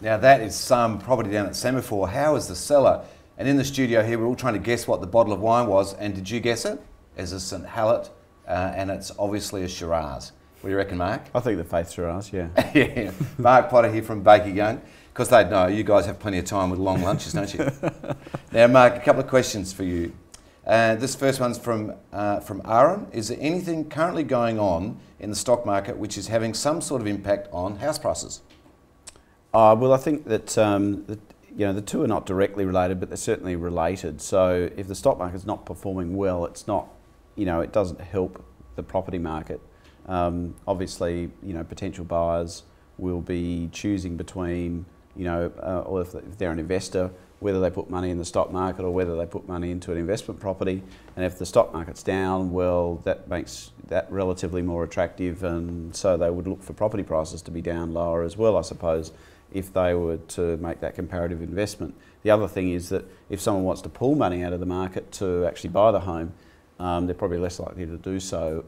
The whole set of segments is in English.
Now that is some property down at Semaphore. How is the seller? And in the studio here, we're all trying to guess what the bottle of wine was. And did you guess it? It's a St Hallett, and it's obviously a Shiraz. What do you reckon, Mark? I think the Faith Shiraz, yeah. Yeah. Mark Potter here from Baker Young. Because they'd know, you guys have plenty of time with long lunches, don't you? Now, Mark, a couple of questions for you. This first one's from Aaron. Is there anything currently going on in the stock market which is having some sort of impact on house prices? Well, I think that the two are not directly related, but they're certainly related. So if the stock market's not performing well, it's not, it doesn't help the property market. Obviously, potential buyers will be choosing between, or if they're an investor, whether they put money in the stock market or whether they put money into an investment property. And if the stock market's down, well, that makes that relatively more attractive, and so they would look for property prices to be down lower as well, I suppose, if they were to make that comparative investment. The other thing is that if someone wants to pull money out of the market to actually buy the home, they're probably less likely to do so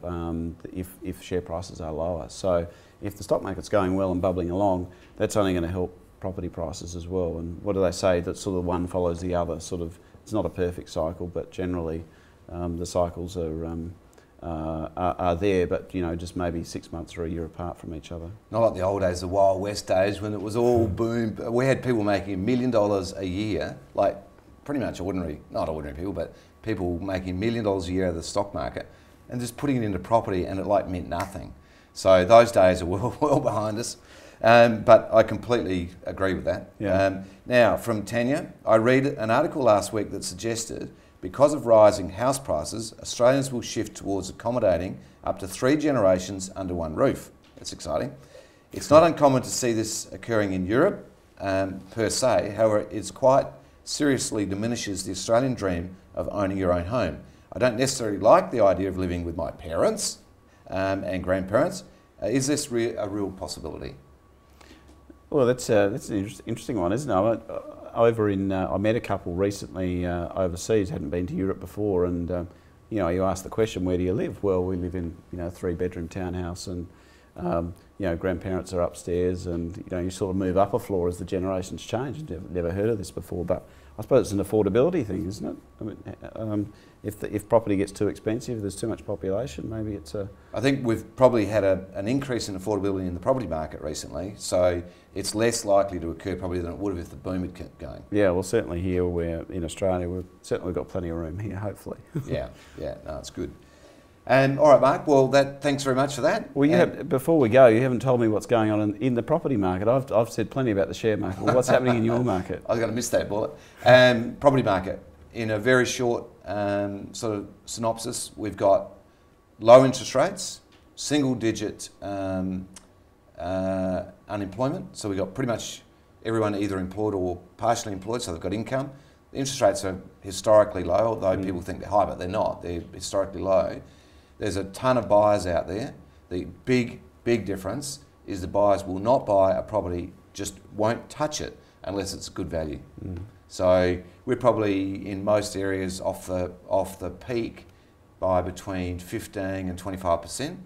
if share prices are lower. So if the stock market's going well and bubbling along, that's only going to help property prices as well. And what do they say? That sort of one follows the other. Sort of, it's not a perfect cycle, but generally the cycles are there, but just maybe 6 months or a year apart from each other. Not like the old days, the Wild West days, when it was all boom. We had people making $1 million a year, like pretty much not ordinary people, but people making $1 million a year out of the stock market and just putting it into property, and it meant nothing. So those days are well behind us. But I completely agree with that. Yeah. Now, from Tanya, I read an article last week that suggested because of rising house prices, Australians will shift towards accommodating up to 3 generations under one roof. That's exciting. It's not uncommon to see this occurring in Europe per se. However, it quite seriously diminishes the Australian dream of owning your own home. I don't necessarily like the idea of living with my parents and grandparents. Is this a real possibility? Well, that's an interesting one, isn't it? I met a couple recently overseas, hadn't been to Europe before, and you ask the question, where do you live? Well, we live in a 3-bedroom townhouse, and grandparents are upstairs, and you sort of move up a floor as the generations change. Never heard of this before, but I suppose it's an affordability thing, isn't it? I mean, if property gets too expensive, there's too much population, maybe it's a... I think we've probably had an increase in affordability in the property market recently, so it's less likely to occur probably than it would have if the boom had kept going. Yeah, well, certainly here, in Australia, we've certainly got plenty of room here, hopefully. Yeah, no, it's good. All right, Mark, well, thanks very much for that. Well, before we go, you haven't told me what's going on in the property market. I've said plenty about the share market. Well, what's happening in your market? I was going to miss that bullet. Property market, in a very short sort of synopsis, we've got low interest rates, single-digit unemployment. So we've got pretty much everyone either employed or partially employed, so they've got income. The interest rates are historically low, although people think they're high, but they're not. They're historically low. There's a ton of buyers out there. The big difference is the buyers will not buy a property, just won't touch it unless it's good value. So we're probably in most areas off the peak by between 15 and 25%.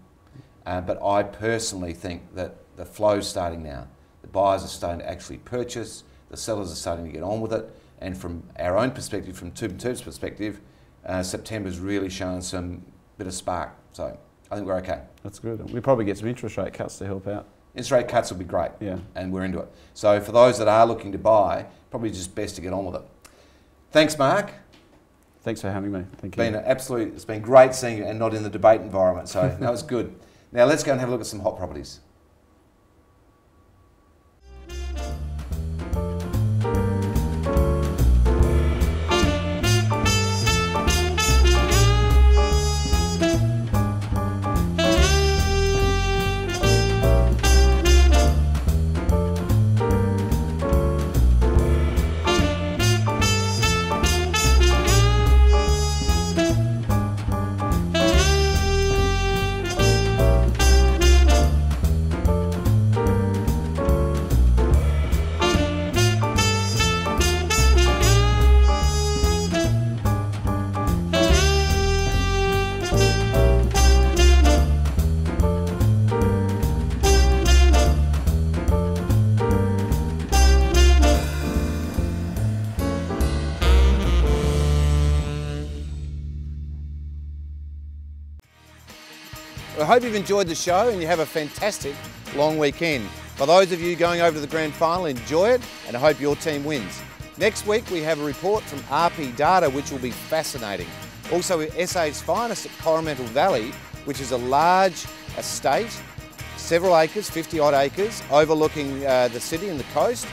But I personally think that the flow's starting now. The buyers are starting to actually purchase. The sellers are starting to get on with it. And from our own perspective, from Tube and Tube's perspective, September's really shown some bit of spark. So I think we're okay. That's good. We probably get some interest rate cuts to help out. Interest rate cuts will be great. Yeah. And we're into it. So for those that are looking to buy, probably just best to get on with it. Thanks, Mark. Thanks for having me. Thank you. It's been great seeing you and not in the debate environment. So that was good. Now let's go and have a look at some hot properties. I hope you've enjoyed the show and you have a fantastic long weekend. For those of you going over to the grand final, enjoy it, and I hope your team wins. Next week we have a report from RP Data, which will be fascinating. Also SA's finest at Coromandel Valley, which is a large estate, several acres, 50 odd acres, overlooking the city and the coast,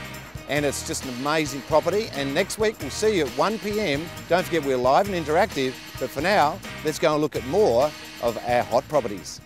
and it's just an amazing property. And next week we'll see you at 1 p.m. Don't forget we're live and interactive, but for now, let's go and look at more of our hot properties.